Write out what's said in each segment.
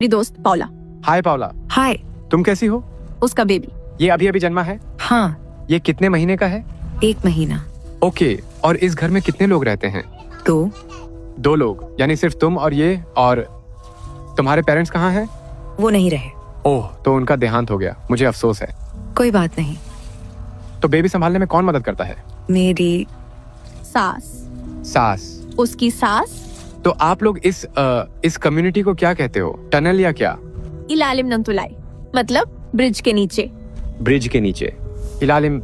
मेरी दोस्त पाउला। हाय पाउला। हाय। तुम कैसी हो? उसका बेबी। ये अभी अभी जन्मा है? हाँ, ये कितने महीने का है? 1 महीना। ओके, और इस घर में कितने लोग रहते हैं? 2 लोग, यानी सिर्फ तुम और ये, और तुम्हारे पेरेंट्स कहाँ हैं? वो नहीं रहे। ओह, तो उनका देहांत हो गया, मुझे अफसोस है। कोई बात नहीं। तो बेबी संभालने में कौन मदद करता है? मेरी सास। उसकी सास। तो आप लोग इस कम्युनिटी को क्या कहते हो? टनल या क्या? इलालिम नंगतुलाई, मतलब ब्रिज के नीचे। ब्रिज के नीचे, इलालिम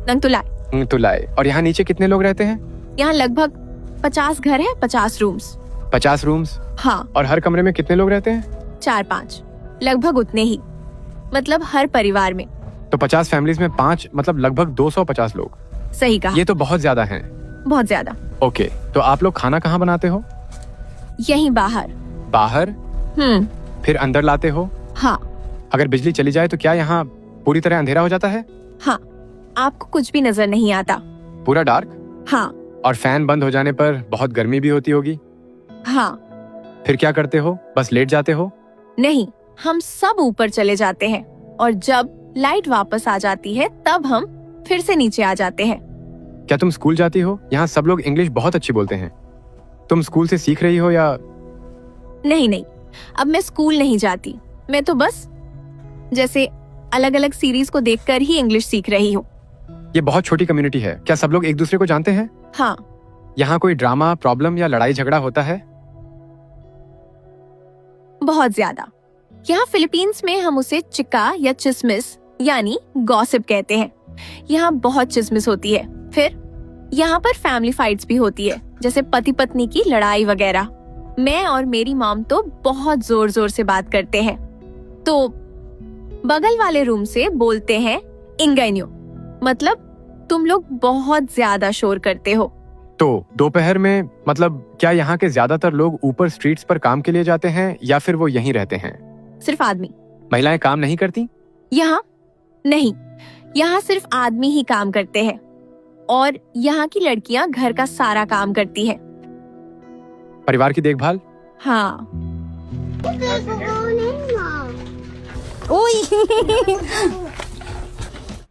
नंगतुलाई। और यहाँ नीचे कितने लोग रहते हैं? यहाँ लगभग 50 घर है, 50 रूम्स। 50 रूम्स? हाँ। और हर कमरे में कितने लोग रहते हैं? 4-5, लगभग उतने ही, मतलब हर परिवार में। तो 50 फैमिलीज में 5, मतलब लगभग 250 लोग। सही कहा। ये तो बहुत ज्यादा हैं। बहुत ज्यादा। ओके, तो आप लोग खाना कहाँ बनाते हो? यहीं बाहर। बाहर? फिर अंदर लाते हो? हाँ। अगर बिजली चली जाए तो क्या यहाँ पूरी तरह अंधेरा हो जाता है? हाँ, आपको कुछ भी नजर नहीं आता। पूरा डार्क? हाँ। और फैन बंद हो जाने पर बहुत गर्मी भी होती होगी? हाँ। फिर क्या करते हो? बस लेट जाते हो? नहीं, हम सब ऊपर चले जाते हैं और जब लाइट वापस आ जाती है तब हम फिर से नीचे आ जाते हैं। क्या तुम स्कूल जाती हो? यहाँ सब लोग इंग्लिश बहुत अच्छी बोलते हैं। तुम स्कूल से सीख रही हो या? नहीं, अब मैं स्कूल नहीं जाती। मैं तो बस जैसे अलग अलग सीरीज को देखकर ही इंग्लिश सीख रही हूँ। ये बहुत छोटी कम्युनिटी है, क्या सब लोग एक दूसरे को जानते हैं? हाँ। यहाँ कोई ड्रामा, प्रॉब्लम या लड़ाई झगड़ा होता है? बहुत ज्यादा। यहाँ फिलीपींस में हम उसे चिका या चिसमिस यानी गॉसिप कहते हैं। यहाँ बहुत चिसमिस होती है। फिर यहाँ पर फैमिली फाइट्स भी होती है, जैसे पति पत्नी की लड़ाई वगैरह। मैं और मेरी मॉम तो बहुत जोर जोर से बात करते हैं, तो बगल वाले रूम से बोलते हैं इंगैन्यो, मतलब तुम लोग बहुत ज्यादा शोर करते हो। तो दोपहर में, मतलब क्या यहाँ के ज्यादातर लोग ऊपर स्ट्रीट्स पर काम के लिए जाते हैं या फिर वो यहीं रहते हैं? सिर्फ आदमी। महिलाएं काम नहीं करती? यहाँ नहीं, यहाँ सिर्फ आदमी ही काम करते हैं और यहाँ की लड़कियाँ घर का सारा काम करती हैं। परिवार की देखभाल? हाँ।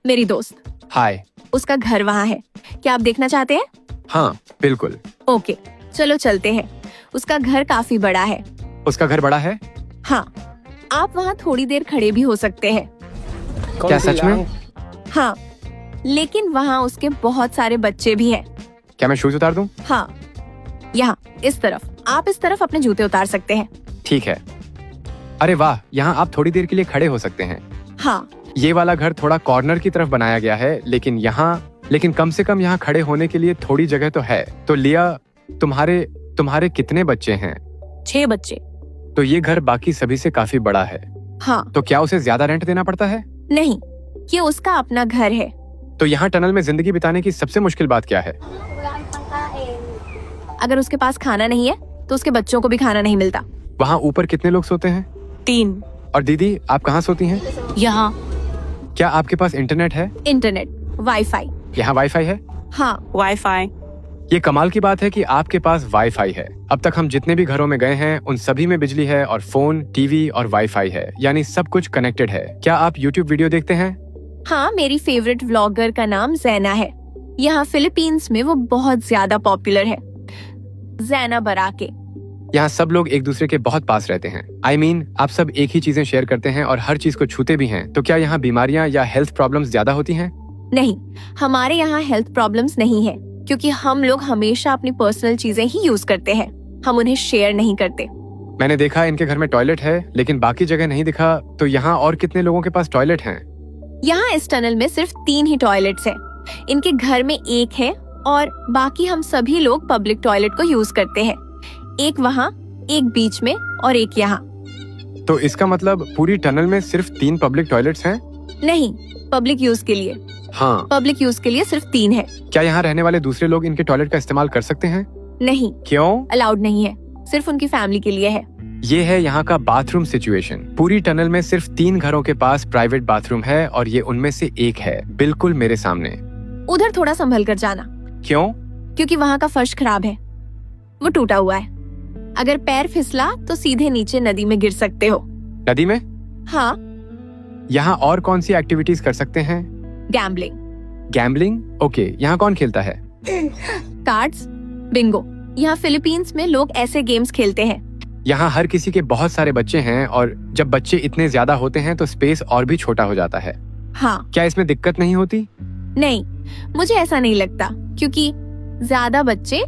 मेरी दोस्त। हाय। उसका घर वहाँ है, क्या आप देखना चाहते हैं? हाँ बिल्कुल। ओके, चलो चलते हैं। उसका घर काफी बड़ा है। उसका घर बड़ा है? हाँ, आप वहाँ थोड़ी देर खड़े भी हो सकते हैं। क्या सच में? हाँ, लेकिन वहाँ उसके बहुत सारे बच्चे भी हैं। क्या मैं शूज उतार दूं? हाँ, यहाँ इस तरफ। आप इस तरफ अपने जूते उतार सकते हैं। ठीक है। अरे वाह, यहाँ आप थोड़ी देर के लिए खड़े हो सकते हैं। हाँ। ये वाला घर थोड़ा कॉर्नर की तरफ बनाया गया है, लेकिन कम से कम यहाँ खड़े होने के लिए थोड़ी जगह तो है। तो लिया, तुम्हारे कितने बच्चे हैं? 6 बच्चे। तो ये घर बाकी सभी से काफी बड़ा है। हाँ। तो क्या उसे ज्यादा रेंट देना पड़ता है? नहीं, ये उसका अपना घर है। तो यहाँ टनल में जिंदगी बिताने की सबसे मुश्किल बात क्या है? अगर उसके पास खाना नहीं है तो उसके बच्चों को भी खाना नहीं मिलता। वहाँ ऊपर कितने लोग सोते हैं? 3। और दीदी, आप कहाँ सोती हैं? यहाँ। क्या आपके पास इंटरनेट है? Internet, wifi. यहाँ वाईफाई है? हाँ, वाईफाई। ये कमाल की बात है कि आपके पास वाईफाई है। अब तक हम जितने भी घरों में गए हैं उन सभी में बिजली है और फोन, टीवी और वाईफाई है, यानी सब कुछ कनेक्टेड है। क्या आप यूट्यूब वीडियो देखते हैं? हाँ, मेरी फेवरेट व्लॉगर का नाम जैना है। यहाँ फिलीपींस में वो बहुत ज्यादा पॉपुलर है, जैना बराके। यहाँ सब लोग एक दूसरे के बहुत पास रहते हैं। I mean, आप सब एक ही चीजें शेयर करते हैं और हर चीज को छूते भी हैं। तो क्या यहाँ बीमारियाँ या हेल्थ प्रॉब्लम्स ज्यादा होती हैं? नहीं, हमारे यहाँ हेल्थ प्रॉब्लम्स नहीं है, क्योंकि हम लोग हमेशा अपनी पर्सनल चीजें ही यूज करते हैं। हम उन्हें शेयर नहीं करते। मैंने देखा इनके घर में टॉयलेट है, लेकिन बाकी जगह नहीं दिखा। तो यहाँ और कितने लोगों के पास टॉयलेट हैं? यहाँ इस टनल में सिर्फ 3 ही टॉयलेट्स हैं। इनके घर में 1 है और बाकी हम सभी लोग पब्लिक टॉयलेट को यूज करते हैं। एक वहाँ, एक बीच में और एक यहाँ। तो इसका मतलब पूरी टनल में सिर्फ 3 पब्लिक टॉयलेट्स हैं? नहीं, पब्लिक यूज के लिए। हाँ, पब्लिक यूज के लिए सिर्फ 3 है। क्या यहाँ रहने वाले दूसरे लोग इनके टॉयलेट का इस्तेमाल कर सकते हैं? नहीं। क्यों? अलाउड नहीं है, सिर्फ उनकी फैमिली के लिए है। ये है यहाँ का बाथरूम सिचुएशन। पूरी टनल में सिर्फ 3 घरों के पास प्राइवेट बाथरूम है और ये उनमें से एक है, बिल्कुल मेरे सामने। उधर थोड़ा संभल कर जाना। क्यों? क्योंकि वहाँ का फर्श खराब है, वो टूटा हुआ है। अगर पैर फिसला तो सीधे नीचे नदी में गिर सकते हो। नदी में? हाँ, यहाँ और कौन सी एक्टिविटीज कर सकते हैं? Gambling, gambling? ओके, यहाँ कौन खेलता है? Cards, Bingo. यहाँ फिलीपींस में लोग ऐसे गेम्स खेलते हैं। यहाँ हर किसी के बहुत सारे बच्चे हैं और जब बच्चे इतने ज्यादा होते हैं तो स्पेस और भी छोटा हो जाता है। हाँ, क्या इसमें दिक्कत नहीं होती? नहीं, मुझे ऐसा नहीं लगता, क्योंकि ज्यादा बच्चे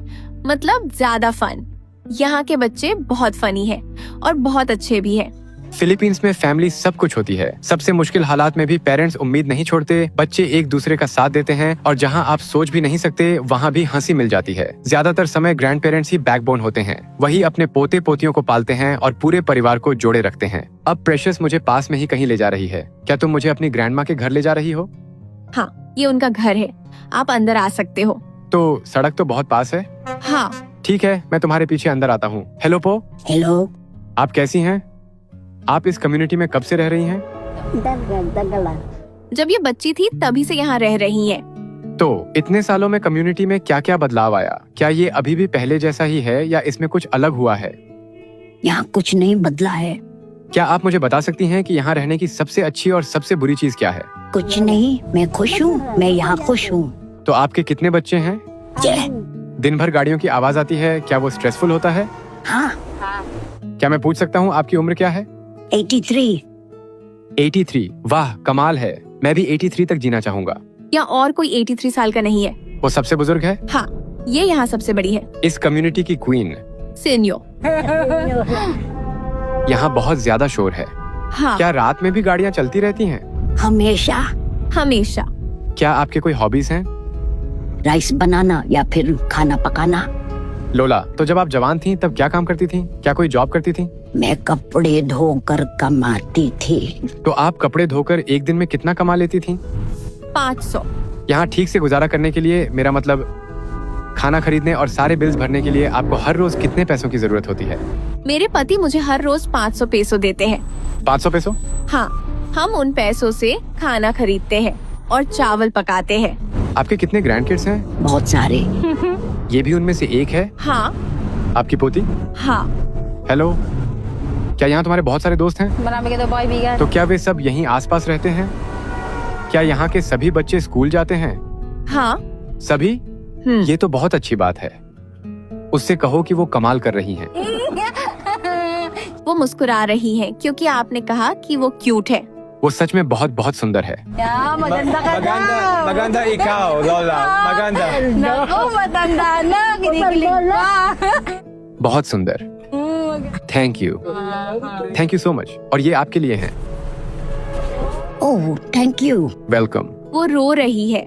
मतलब ज्यादा फन। यहाँ के बच्चे बहुत फनी है और बहुत अच्छे भी है। फिलीपींस में फैमिली सब कुछ होती है। सबसे मुश्किल हालात में भी पेरेंट्स उम्मीद नहीं छोड़ते, बच्चे एक दूसरे का साथ देते हैं और जहां आप सोच भी नहीं सकते वहां भी हंसी मिल जाती है। ज्यादातर समय ग्रैंड पेरेंट्स ही बैकबोन होते हैं। वही अपने पोते पोतियों को पालते हैं और पूरे परिवार को जोड़े रखते हैं। अब प्रेशियस मुझे पास में ही कहीं ले जा रही है। क्या तुम मुझे अपनी ग्रैंड माँ के घर ले जा रही हो? हाँ, ये उनका घर है, आप अंदर आ सकते हो। तो सड़क तो बहुत पास है। हाँ, ठीक है, मैं तुम्हारे पीछे अंदर आता हूँ। हेलो पो। हेलो। आप कैसी हैं? आप इस कम्युनिटी में कब से रह रही हैं? जब ये बच्ची थी तभी से यहाँ रह रही है। तो इतने सालों में कम्युनिटी में क्या क्या बदलाव आया? क्या ये अभी भी पहले जैसा ही है या इसमें कुछ अलग हुआ है? यहाँ कुछ नहीं बदला है। क्या आप मुझे बता सकती हैं कि यहाँ रहने की सबसे अच्छी और सबसे बुरी चीज क्या है? कुछ नहीं, मैं खुश हूँ, मैं यहाँ खुश हूँ। तो आपके कितने बच्चे हैं? 6। दिन भर गाड़ियों की आवाज आती है, क्या वो स्ट्रेसफुल होता है? हाँ। क्या मैं पूछ सकता हूँ आपकी उम्र क्या है? 83। 83? वाह, कमाल है। मैं भी 83 तक जीना चाहूंगा। या और कोई 83 साल का नहीं है। वो सबसे बुजुर्ग है? हाँ, ये यहाँ सबसे बड़ी है। इस कम्युनिटी की क्वीन। सीनियो। यहाँ बहुत ज्यादा शोर है। हाँ, क्या रात में भी गाड़ियाँ चलती रहती हैं? हमेशा। हमेशा। क्या आपके कोई हॉबीज हैं? राइस बनाना या फिर खाना पकाना। लोला, तो जब आप जवान थी तब क्या काम करती थी? क्या कोई जॉब करती थी? मैं कपड़े धोकर कमाती थी। तो आप कपड़े धोकर एक दिन में कितना कमा लेती थी? 500। यहाँ ठीक से गुजारा करने के लिए, मेरा मतलब खाना खरीदने और सारे बिल्स भरने के लिए आपको हर रोज कितने पैसों की जरूरत होती है? मेरे पति मुझे हर रोज 500 पेसो देते हैं। 500 पैसों? हाँ, हम उन पैसों से खाना खरीदते हैं और चावल पकाते हैं। आपके कितने ग्रैंड किड्स हैं? बहुत सारे। ये भी उनमें से एक है? हाँ। आपकी पोती? हाँ। हेलो, क्या यहाँ तुम्हारे बहुत सारे दोस्त हैं? तो क्या वे सब यहीं आसपास रहते हैं? क्या यहाँ के सभी बच्चे स्कूल जाते हैं? हाँ। सभी? ये तो बहुत अच्छी बात है। उससे कहो कि वो कमाल कर रही हैं। वो मुस्कुरा रही हैं क्योंकि आपने कहा कि वो क्यूट है। वो सच में बहुत बहुत सुंदर है। Maganda ikaw, Lola. Maganda. बहुत सुंदर। Thank you so much. और ये आपके लिए हैं। ओह, थैंक यू। वेलकम। वो रो रही है।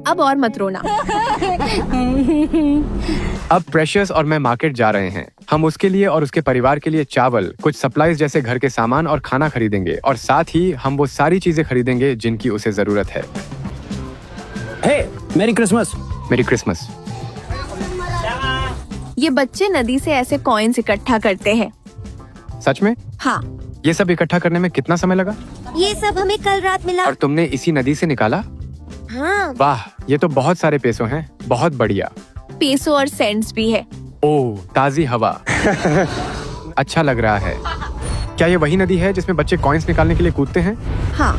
अब और मत रोना। अब प्रेशियस और मैं मार्केट जा रहे हैं। हम उसके लिए और उसके परिवार के लिए चावल, कुछ सप्लाईज जैसे घर के सामान और खाना खरीदेंगे और साथ ही हम वो सारी चीजें खरीदेंगे जिनकी उसे जरूरत है। Hey, Merry Christmas. मेरी क्रिसमस। ये बच्चे नदी से ऐसे कॉइन्स इकट्ठा करते हैं। सच में? हाँ। ये सब इकट्ठा करने में कितना समय लगा? ये सब हमें कल रात मिला। और तुमने इसी नदी से निकाला? हाँ। वाह, ये तो बहुत सारे पैसों हैं। बहुत बढ़िया। पेसो और सेंट्स भी है। ओह, ताजी हवा। अच्छा लग रहा है। क्या ये वही नदी है जिसमें बच्चे कॉइन्स निकालने के लिए कूदते हैं? हाँ।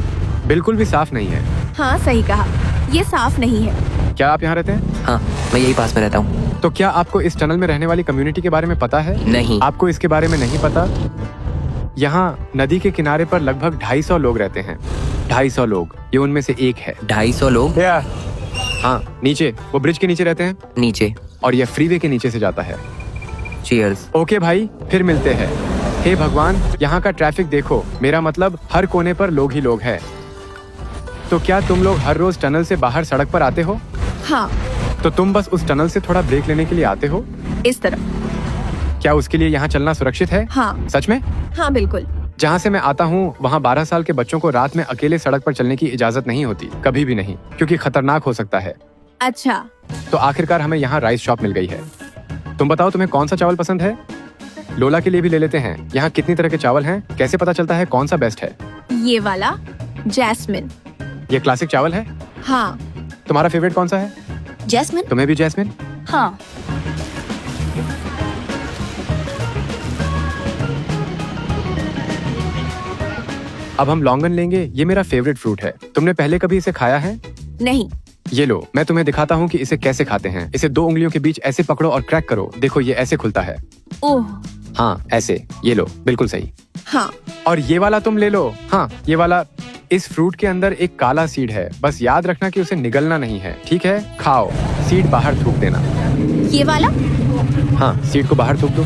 बिल्कुल भी साफ नहीं है। हाँ, सही कहा, ये साफ नहीं है। क्या आप यहाँ रहते हैं? हाँ, मैं यही पास में रहता हूँ। तो क्या आपको इस टनल में रहने वाली कम्युनिटी के बारे में पता है? नहीं। आपको इसके बारे में नहीं पता? यहाँ नदी के किनारे पर लगभग 250 लोग रहते हैं। 250 लोग, ये उनमें से एक है। 250 लोग? Yeah. हाँ, नीचे, वो ब्रिज के नीचे रहते हैं नीचे। और ये फ्रीवे के नीचे से जाता है। चीयर्स। ओके भाई, फिर मिलते हैं। हे भगवान, यहाँ का ट्रैफिक देखो। मेरा मतलब हर कोने पर लोग ही लोग हैं। तो क्या तुम लोग हर रोज टनल से बाहर सड़क पर आते हो? हाँ। तो तुम बस उस टनल से थोड़ा ब्रेक लेने के लिए आते हो? इस तरफ। क्या उसके लिए यहाँ चलना सुरक्षित है? हाँ। सच में? हाँ, बिल्कुल। जहाँ से मैं आता हूँ वहाँ 12 साल के बच्चों को रात में अकेले सड़क पर चलने की इजाजत नहीं होती, कभी भी नहीं, क्योंकि खतरनाक हो सकता है। अच्छा। तो आखिरकार हमें यहाँ राइस शॉप मिल गई है। तुम बताओ तुम्हें कौन सा चावल पसंद है? लोला के लिए भी ले लेते हैं। यहाँ कितनी तरह के चावल हैं? कैसे पता चलता है कौन सा बेस्ट है? ये वाला जैस्मिन। ये क्लासिक चावल है। हाँ। तुम्हारा फेवरेट कौन सा है? जैस्मिन। तुम्हें भी जैस्मिन? हाँ। अब हम लॉन्गन लेंगे। ये मेरा फेवरेट फ्रूट है। तुमने पहले कभी इसे खाया है? नहीं। ये लो, मैं तुम्हें दिखाता हूँ कि इसे कैसे खाते हैं। इसे 2 उंगलियों के बीच ऐसे पकड़ो और क्रैक करो। देखो ये ऐसे खुलता है। ओह हाँ ऐसे। ये लो, बिल्कुल सही। हाँ। और ये वाला तुम ले लो। हाँ ये वाला। इस फ्रूट के अंदर एक काला सीड है, बस याद रखना कि उसे निगलना नहीं है, ठीक है? खाओ, सीड बाहर थूक देना। ये वाला? हाँ, सीड को बाहर थूक दो।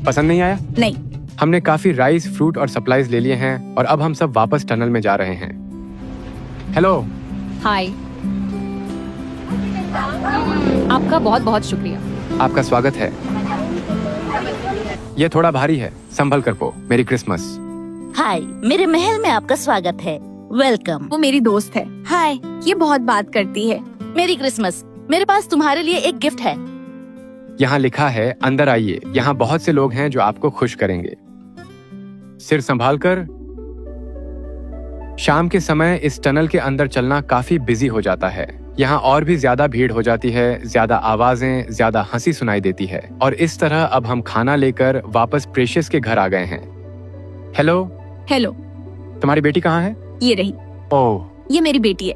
पसंद नहीं आया? नहीं। हमने काफी राइस, फ्रूट और सप्लाईज ले लिए हैं और अब हम सब वापस टनल में जा रहे हैं। हेलो। हाय। आपका बहुत बहुत शुक्रिया। आपका स्वागत है। ये थोड़ा भारी है, संभल कर पो। मेरी क्रिसमस। हाय, मेरे महल में आपका स्वागत है। वेलकम। वो मेरी दोस्त है। हाय। ये बहुत बात करती है। मेरी क्रिसमस। मेरे पास तुम्हारे लिए एक गिफ्ट है। यहाँ लिखा है अंदर आइए, यहाँ बहुत से लोग हैं जो आपको खुश करेंगे। सिर संभाल कर। शाम के समय इस टनल के अंदर चलना काफी बिजी हो जाता है। यहाँ और भी ज्यादा भीड़ हो जाती है, ज्यादा आवाजें, ज्यादा हंसी सुनाई देती है। और इस तरह अब हम खाना लेकर वापस प्रेशियस के घर आ गए हैं। हेलो। हेलो। तुम्हारी बेटी कहाँ है? ये रही। ओह। ये मेरी बेटी है।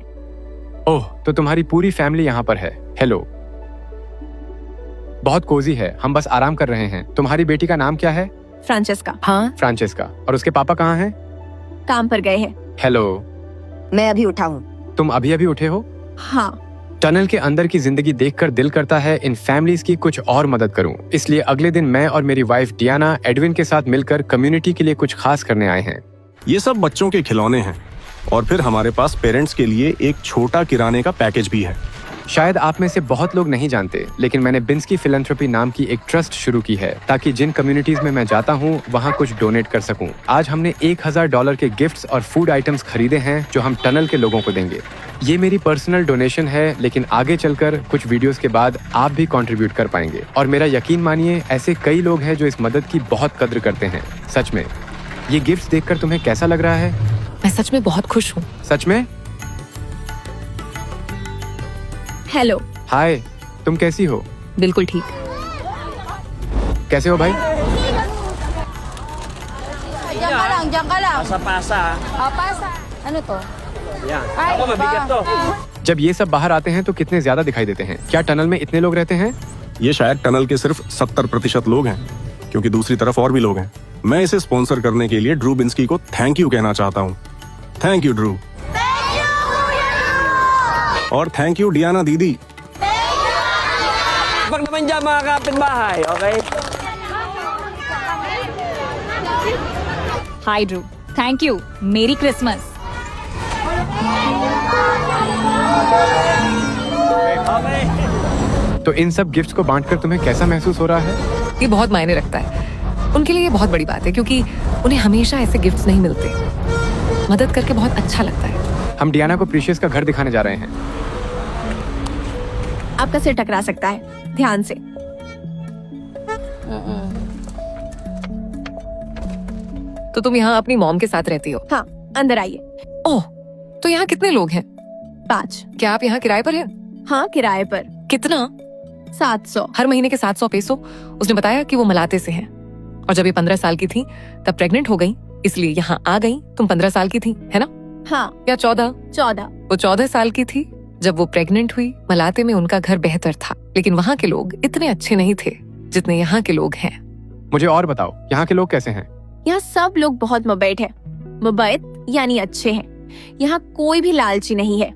ओह, तो तुम्हारी पूरी फैमिली यहाँ पर है। हेलो। बहुत कोजी है, हम बस आराम कर रहे हैं। तुम्हारी बेटी का नाम क्या है? फ्रांचेस्का। हाँ, फ्रांचेस्का। और उसके पापा कहाँ हैं? काम पर गए हैं। हेलो। मैं अभी उठा हूँ। तुम अभी अभी उठे हो? हाँ। टनल के अंदर की जिंदगी देखकर दिल करता है इन फैमिलीज की कुछ और मदद करूं। इसलिए अगले दिन मैं और मेरी वाइफ डियाना एडविन के साथ मिलकर कम्युनिटी के लिए कुछ खास करने आए हैं। ये सब बच्चों के खिलौने हैं और फिर हमारे पास पेरेंट्स के लिए एक छोटा किराने का पैकेज भी है। शायद आप में से बहुत लोग नहीं जानते, लेकिन मैंने बिन्स्की फिलैंथ्रोपी नाम की एक ट्रस्ट शुरू की है ताकि जिन कम्युनिटीज में मैं जाता हूँ वहाँ कुछ डोनेट कर सकूँ। आज हमने $1000 के गिफ्ट्स और फूड आइटम्स खरीदे हैं जो हम टनल के लोगों को देंगे। ये मेरी पर्सनल डोनेशन है, लेकिन आगे चलकर कुछ वीडियोस के बाद आप भी कंट्रीब्यूट कर पाएंगे। और मेरा यकीन मानिए, ऐसे कई लोग हैं जो इस मदद की बहुत कद्र करते हैं। सच में। ये गिफ्ट्स देखकर तुम्हें कैसा लग रहा है? मैं सच में बहुत खुश हूँ। सच में? हेलो। हाय, तुम कैसी हो? बिल्कुल ठीक। कैसे हो भाई? जब ये सब बाहर आते हैं तो कितने ज्यादा दिखाई देते हैं। क्या टनल में इतने लोग रहते हैं? ये शायद टनल के सिर्फ 70% लोग हैं, क्योंकि दूसरी तरफ और भी लोग हैं। मैं इसे स्पॉन्सर करने के लिए ड्रू बिन्स्की को थैंक यू कहना चाहता हूँ। Thank you Drew. और थैंक यू डियाना दीदी। Hi Drew. Thank you. Merry Christmas. तो इन सब गिफ्ट्स को बांटकर तुम्हें कैसा महसूस हो रहा है? ये बहुत मायने रखता है। उनके लिए ये बहुत बड़ी बात है, क्योंकि उन्हें हमेशा ऐसे गिफ्ट्स नहीं मिलते। मदद करके बहुत अच्छा लगता है। हम डियाना को प्रीशियस का घर दिखाने जा रहे हैं। आपका सिर टकरा सकता है, ध्यान से। तो तुम यहाँ अपनी मॉम के साथ रहती हो? हाँ, अंदर आइए। ओह, तो यहाँ कितने लोग हैं? 5। क्या आप यहाँ किराए पर हैं? हाँ, किराए पर। कितना? 700। हर महीने के 700 पेसो। उसने बताया कि वो मलाते से हैं और जब ये 15 साल की थी तब प्रेग्नेंट हो गई, इसलिए यहाँ आ गई। तुम 15 साल की थी, है ना? हाँ। या 14? 14। वो 14 साल की थी जब वो प्रेग्नेंट हुई। मलाते में उनका घर बेहतर था, लेकिन वहाँ के लोग इतने अच्छे नहीं थे जितने यहाँ के लोग हैं। मुझे और बताओ, यहाँ के लोग कैसे हैं? यहाँ सब लोग बहुत मुबैत हैं। मुबैत यानी अच्छे हैं। यहाँ कोई भी लालची नहीं है।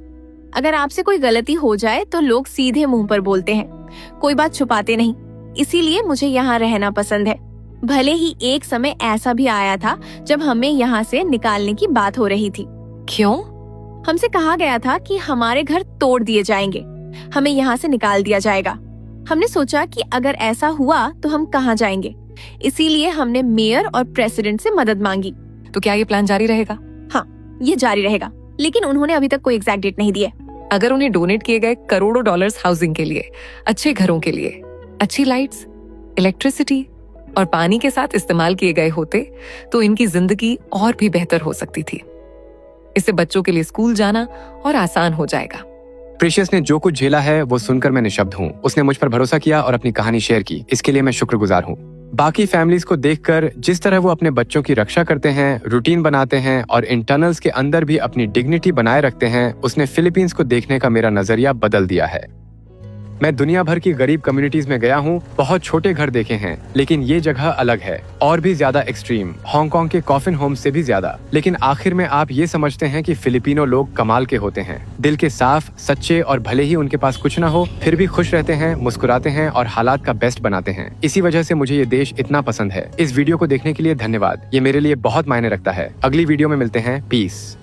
अगर आपसे कोई गलती हो जाए तो लोग सीधे मुंह पर बोलते हैं, कोई बात छुपाते नहीं। इसीलिए मुझे यहाँ रहना पसंद है। भले ही एक समय ऐसा भी आया था जब हमें यहाँ से निकालने की बात हो रही थी। क्यों? हमसे कहा गया था कि हमारे घर तोड़ दिए जाएंगे, हमें यहाँ से निकाल दिया जाएगा। हमने सोचा कि अगर ऐसा हुआ तो हम कहाँ जाएंगे, इसीलिए हमने मेयर और प्रेसिडेंट से मदद मांगी। तो क्या ये प्लान जारी रहेगा? हाँ, ये जारी रहेगा, लेकिन उन्होंने अभी तक कोई एग्जैक्ट डेट नहीं दी है। अगर उन्हें डोनेट किए गए करोड़ों डॉलर्स हाउसिंग के लिए, अच्छे घरों के लिए, अच्छी लाइट्स, इलेक्ट्रिसिटी और पानी के साथ इस्तेमाल किए गए होते तो इनकी जिंदगी और भी बेहतर हो सकती थी। इससे बच्चों के लिए स्कूल जाना और आसान हो जाएगा। प्रीशियस ने जो कुछ झेला है वो सुनकर मैं निशब्द हूँ। उसने मुझ पर भरोसा किया और अपनी कहानी शेयर की। इसके लिए मैं शुक्रगुजार हूँ। बाकी फैमिलीज को देखकर जिस तरह वो अपने बच्चों की रक्षा करते हैं, रूटीन बनाते हैं और इंटरनल्स के अंदर भी अपनी डिग्निटी बनाए रखते हैं, उसने फिलीपींस को देखने का मेरा नजरिया बदल दिया है। मैं दुनिया भर की गरीब कम्युनिटीज में गया हूँ, बहुत छोटे घर देखे हैं, लेकिन ये जगह अलग है और भी ज्यादा एक्सट्रीम, हांगकांग के कॉफिन होम्स से भी ज्यादा। लेकिन आखिर में आप ये समझते हैं कि फिलिपिनो लोग कमाल के होते हैं, दिल के साफ, सच्चे और भले ही उनके पास कुछ ना हो फिर भी खुश रहते हैं, मुस्कुराते हैं और हालात का बेस्ट बनाते हैं। इसी वजह से मुझे ये देश इतना पसंद है। इस वीडियो को देखने के लिए धन्यवाद, ये मेरे लिए बहुत मायने रखता है। अगली वीडियो में मिलते हैं, पीस।